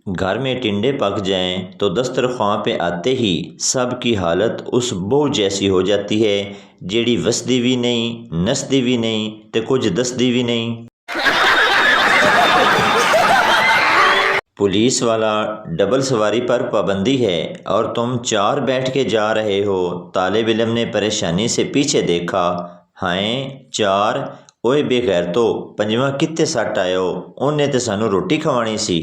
گھر میں ٹنڈے پک جائیں تو دسترخواں پہ آتے ہی سب کی حالت اس بہو جیسی ہو جاتی ہے جیڑی وسدی بھی نہیں نسدی بھی نہیں تے کچھ دسدی بھی نہیں۔ پولیس والا ڈبل سواری پر پابندی ہے اور تم 4 بیٹھ کے جا رہے ہو۔ طالب علم نے پریشانی سے پیچھے دیکھا۔ ہائیں 4 اوئے بے غیرتو، 5واں کتے سٹ آئے ہو، انہیں تے سانو روٹی کھوانی سی۔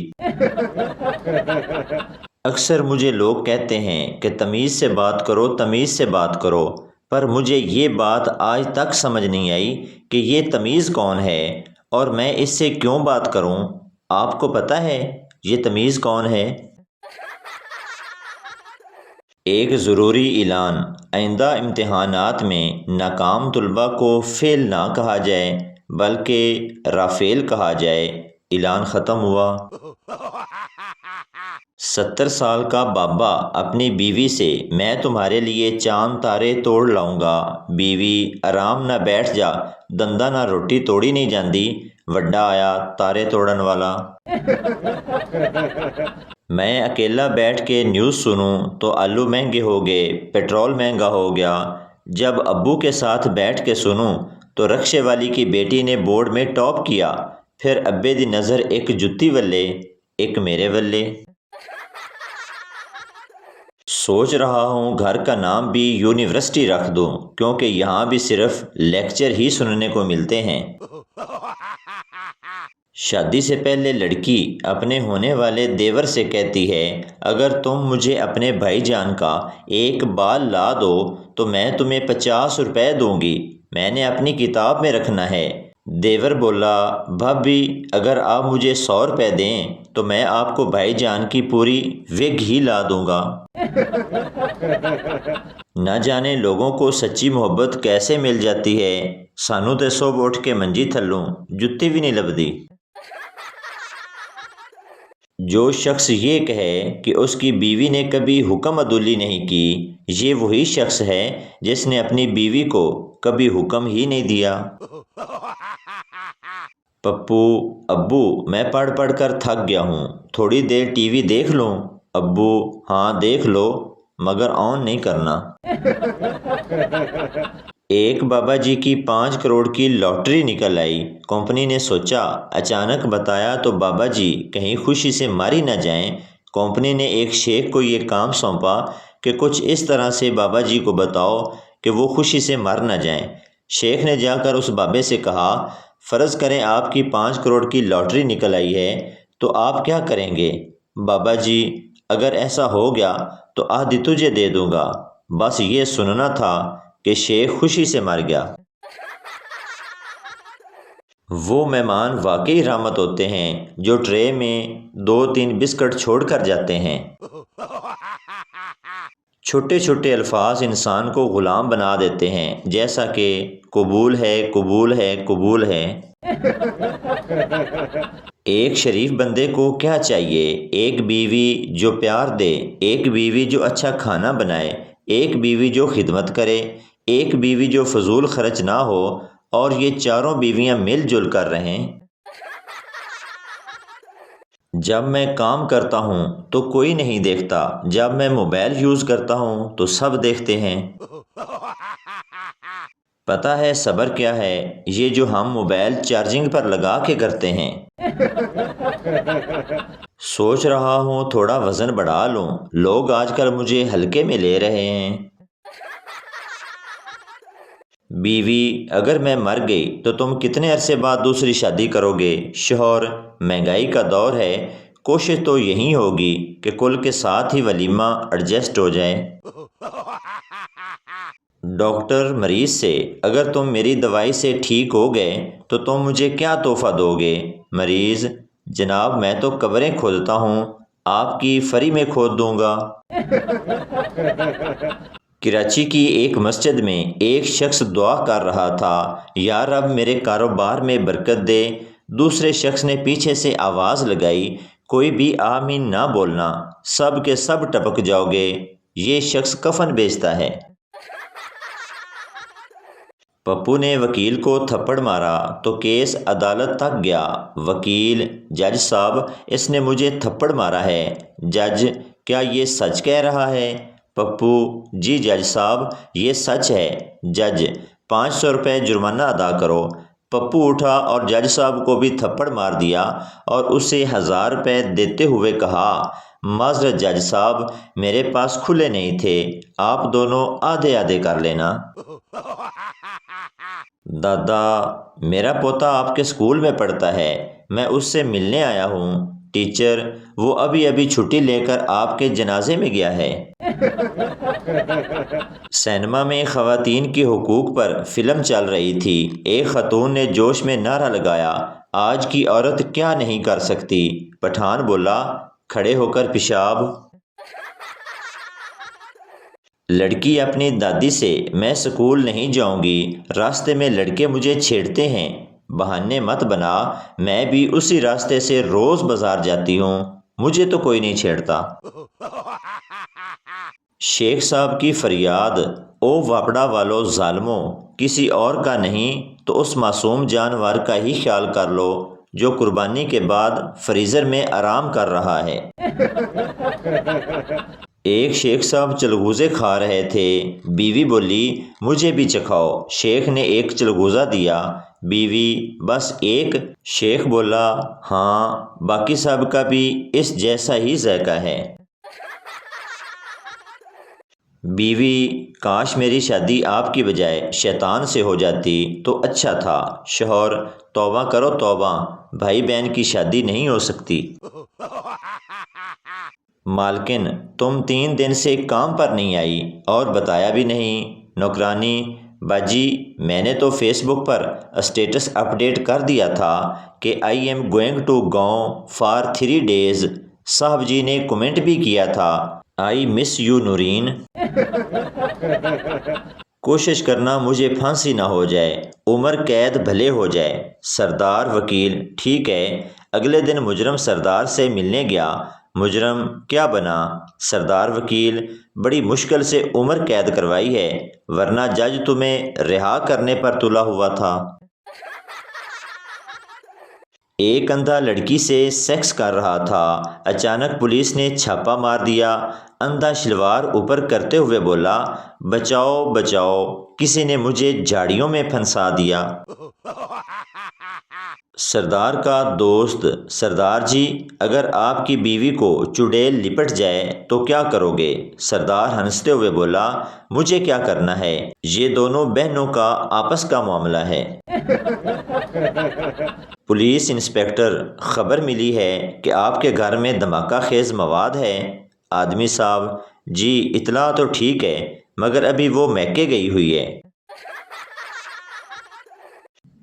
اکثر مجھے لوگ کہتے ہیں کہ تمیز سے بات کرو، تمیز سے بات کرو، پر مجھے یہ بات آج تک سمجھ نہیں آئی کہ یہ تمیز کون ہے اور میں اس سے کیوں بات کروں۔ آپ کو پتہ ہے یہ تمیز کون ہے؟ ایک ضروری اعلان، آئندہ امتحانات میں ناکام طلباء کو فیل نہ کہا جائے بلکہ رافیل کہا جائے۔ اعلان ختم ہوا۔ 70 سال کا بابا اپنی بیوی سے میں تمہارے لیے چاند تارے توڑ لاؤں گا۔ بیوی آرام نہ بیٹھ جا، دندا نہ روٹی توڑی نہیں جاندی، وڈا آیا تارے توڑن والا۔ میں اکیلا بیٹھ کے نیوز سنوں تو آلو مہنگے ہو گئے، پیٹرول مہنگا ہو گیا۔ جب ابو کے ساتھ بیٹھ کے سنوں تو رکشے والی کی بیٹی نے بورڈ میں ٹاپ کیا، پھر ابے دی نظر ایک جتی ولے ایک میرے ولے۔ سوچ رہا ہوں گھر کا نام بھی یونیورسٹی رکھ دوں، کیونکہ یہاں بھی صرف لیکچر ہی سننے کو ملتے ہیں۔ شادی سے پہلے لڑکی اپنے ہونے والے دیور سے کہتی ہے، اگر تم مجھے اپنے بھائی جان کا ایک بال لا دو تو میں تمہیں 50 روپے دوں گی، میں نے اپنی کتاب میں رکھنا ہے۔ دیور بولا، بھابی اگر آپ مجھے 100 روپے دیں تو میں آپ کو بھائی جان کی پوری وگ ہی لا دوں گا۔ نہ جانے لوگوں کو سچی محبت کیسے مل جاتی ہے، سانو تے صبح اٹھ کے منجی تھلوں جتی بھی نہیں لبدی۔ جو شخص یہ کہے کہ اس کی بیوی نے کبھی حکم عدولی نہیں کی، یہ وہی شخص ہے جس نے اپنی بیوی کو کبھی حکم ہی نہیں دیا۔ پپو، ابو میں پڑھ پڑھ کر تھک گیا ہوں، تھوڑی دیر ٹی وی دیکھ لوں؟ ابو، ہاں دیکھ لو مگر آن نہیں کرنا۔ ایک بابا جی کی 5 کروڑ کی لاٹری نکل آئی۔ کمپنی نے سوچا، اچانک بتایا تو بابا جی کہیں خوشی سے ماری نہ جائیں۔ کمپنی نے ایک شیخ کو یہ کام سونپا کہ کچھ اس طرح سے بابا جی کو بتاؤ کہ وہ خوشی سے مر نہ جائیں۔ شیخ نے جا کر اس بابے سے کہا، فرض کریں آپ کی 5 کروڑ کی لاٹری نکل آئی ہے تو آپ کیا کریں گے؟ بابا جی، اگر ایسا ہو گیا تو آدھی تجھے دے دوں گا۔ بس یہ سننا تھا کہ شیخ خوشی سے مر گیا۔ وہ مہمان واقعی رحمت ہوتے ہیں جو ٹرے میں 2-3 بسکٹ چھوڑ کر جاتے ہیں۔ چھوٹے چھوٹے الفاظ انسان کو غلام بنا دیتے ہیں، جیسا کہ قبول ہے، قبول ہے، قبول ہے۔ ایک شریف بندے کو کیا چاہیے؟ ایک بیوی جو پیار دے، ایک بیوی جو اچھا کھانا بنائے، ایک بیوی جو خدمت کرے، ایک بیوی جو فضول خرچ نہ ہو، اور یہ چاروں بیویاں مل جل کر رہیں۔ جب میں کام کرتا ہوں تو کوئی نہیں دیکھتا، جب میں موبائل یوز کرتا ہوں تو سب دیکھتے ہیں۔ پتہ ہے صبر کیا ہے؟ یہ جو ہم موبائل چارجنگ پر لگا کے کرتے ہیں۔ سوچ رہا ہوں تھوڑا وزن بڑھا لوں، لوگ آج کل مجھے ہلکے میں لے رہے ہیں۔ بیوی، اگر میں مر گئی تو تم کتنے عرصے بعد دوسری شادی کرو گے؟ شوہر، مہنگائی کا دور ہے، کوشش تو یہی ہوگی کہ کل کے ساتھ ہی ولیمہ ایڈجسٹ ہو جائے۔ ڈاکٹر مریض سے، اگر تم میری دوائی سے ٹھیک ہو گئے تو تم مجھے کیا تحفہ دو گے؟ مریض، جناب میں تو قبریں کھودتا ہوں، آپ کی فری میں کھود دوں گا۔ کراچی کی ایک مسجد میں ایک شخص دعا کر رہا تھا، یا رب میرے کاروبار میں برکت دے۔ دوسرے شخص نے پیچھے سے آواز لگائی، کوئی بھی آمین نہ بولنا، سب کے سب ٹپک جاؤ گے۔ یہ شخص کفن بیچتا ہے۔ پپو نے وکیل کو تھپڑ مارا تو کیس عدالت تک گیا۔ وکیل: جج صاحب، اس نے مجھے تھپڑ مارا ہے۔ جج: کیا یہ سچ کہہ رہا ہے؟ پپو: جی جج صاحب، یہ سچ ہے۔ جج: 500 روپے جرمانہ ادا کرو۔ پپو اٹھا اور جج صاحب کو بھی تھپڑ مار دیا اور اسے 1000 روپے دیتے ہوئے کہا، معذرت جج صاحب، میرے پاس کھلے نہیں تھے، آپ دونوں آدھے آدھے کر لینا۔ دادا: میرا پوتا آپ کے اسکول میں پڑھتا ہے، میں اس سے ملنے آیا ہوں۔ ٹیچر: وہ ابھی ابھی چھٹی لے کر آپ کے جنازے میں گیا ہے۔ سینما میں خواتین کے حقوق پر فلم چل رہی تھی۔ ایک خاتون نے جوش میں نعرہ لگایا، آج کی عورت کیا نہیں کر سکتی؟ پٹھان بولا، کھڑے ہو کر پیشاب۔ لڑکی اپنی دادی سے، میں اسکول نہیں جاؤں گی، راستے میں لڑکے مجھے چھیڑتے ہیں۔ بہانے مت بنا، میں بھی اسی راستے سے روز بازار جاتی ہوں، مجھے تو کوئی نہیں چھیڑتا۔ شیخ صاحب کی فریاد، او واپڑا والو ظالموں، کسی اور کا نہیں تو اس معصوم جانور کا ہی خیال کر لو جو قربانی کے بعد فریزر میں آرام کر رہا ہے۔ ایک شیخ صاحب چلغوزے کھا رہے تھے، بیوی بولی، مجھے بھی چکھاؤ۔ شیخ نے ایک چلغوزہ دیا، بیوی، بس ایک؟ شیخ بولا، ہاں، باقی سب کا بھی اس جیسا ہی ذائقہ ہے۔ بیوی، کاش میری شادی آپ کی بجائے شیطان سے ہو جاتی تو اچھا تھا۔ شوہر، توبہ کرو توبہ، بھائی بہن کی شادی نہیں ہو سکتی۔ مالکن، تم 3 دن سے کام پر نہیں آئی اور بتایا بھی نہیں۔ نوکرانی، باجی، میں نے تو فیس بک پر اسٹیٹس اپڈیٹ کر دیا تھا کہ آئی ایم گوئنگ ٹو گاؤں فار 3 days۔ صاحب جی نے کمنٹ بھی کیا تھا، آئی مس یو نورین۔ کوشش کرنا مجھے پھانسی نہ ہو جائے، عمر قید بھلے ہو جائے۔ سردار وکیل، ٹھیک ہے۔ اگلے دن مجرم سردار سے ملنے گیا۔ مجرم، کیا بنا؟ سردار وکیل، بڑی مشکل سے عمر قید کروائی ہے، ورنہ جج تمہیں رہا کرنے پر تلا ہوا تھا۔ ایک اندھا لڑکی سے سیکس کر رہا تھا، اچانک پولیس نے چھاپا مار دیا۔ اندھا شلوار اوپر کرتے ہوئے بولا، بچاؤ بچاؤ، کسی نے مجھے جھاڑیوں میں پھنسا دیا۔ سردار کا دوست، سردار جی، اگر آپ کی بیوی کو چڑیل لپٹ جائے تو کیا کرو گے؟ سردار ہنستے ہوئے بولا، مجھے کیا کرنا ہے، یہ دونوں بہنوں کا آپس کا معاملہ ہے۔ پولیس انسپکٹر، خبر ملی ہے کہ آپ کے گھر میں دھماکہ خیز مواد ہے۔ آدمی صاحب، جی اطلاع تو ٹھیک ہے، مگر ابھی وہ میکے گئی ہوئی ہے۔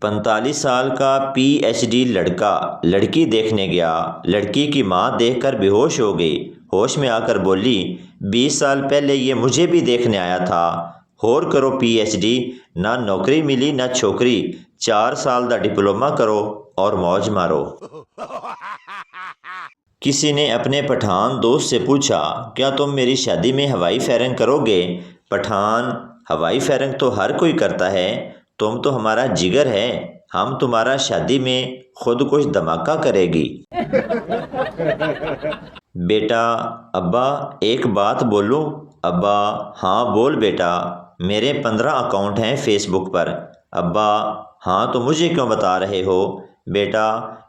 45 سال کا پی ایچ ڈی لڑکا لڑکی دیکھنے گیا، لڑکی کی ماں دیکھ کر بے ہوش ہو گئی، ہوش میں آ کر بولی، 20 سال پہلے یہ مجھے بھی دیکھنے آیا تھا۔ ہور کرو پی ایچ ڈی، نہ نوکری ملی نہ چھوکری، 4 سال دا ڈپلومہ کرو اور موج مارو۔ کسی نے اپنے پٹھان دوست سے پوچھا، کیا تم میری شادی میں ہوائی فائرنگ کرو گے؟ پٹھان، ہوائی فائرنگ تو ہر کوئی کرتا ہے، تم تو ہمارا جگر ہے، ہم تمہارا شادی میں خود کچھ دھماکہ کرے گی۔ بیٹا، ابا ایک بات بولوں؟ ابا، ہاں بول بیٹا، میرے 15 اکاؤنٹ ہیں فیس بک پر۔ ابا، ہاں تو مجھے کیوں بتا رہے ہو؟ بیٹا،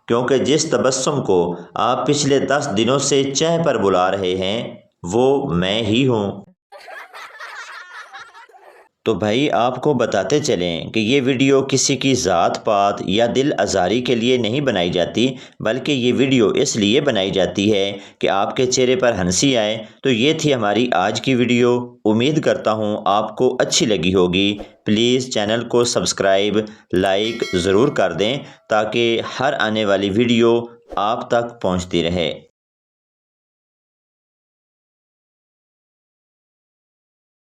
کیونکہ جس تبسم کو آپ پچھلے 10 دنوں سے چہ پر بلا رہے ہیں وہ میں ہی ہوں۔ تو بھائی آپ کو بتاتے چلیں کہ یہ ویڈیو کسی کی ذات پات یا دل آزاری کے لیے نہیں بنائی جاتی، بلکہ یہ ویڈیو اس لیے بنائی جاتی ہے کہ آپ کے چہرے پر ہنسی آئے۔ تو یہ تھی ہماری آج کی ویڈیو، امید کرتا ہوں آپ کو اچھی لگی ہوگی۔ پلیز چینل کو سبسکرائب، لائک ضرور کر دیں تاکہ ہر آنے والی ویڈیو آپ تک پہنچتی رہے۔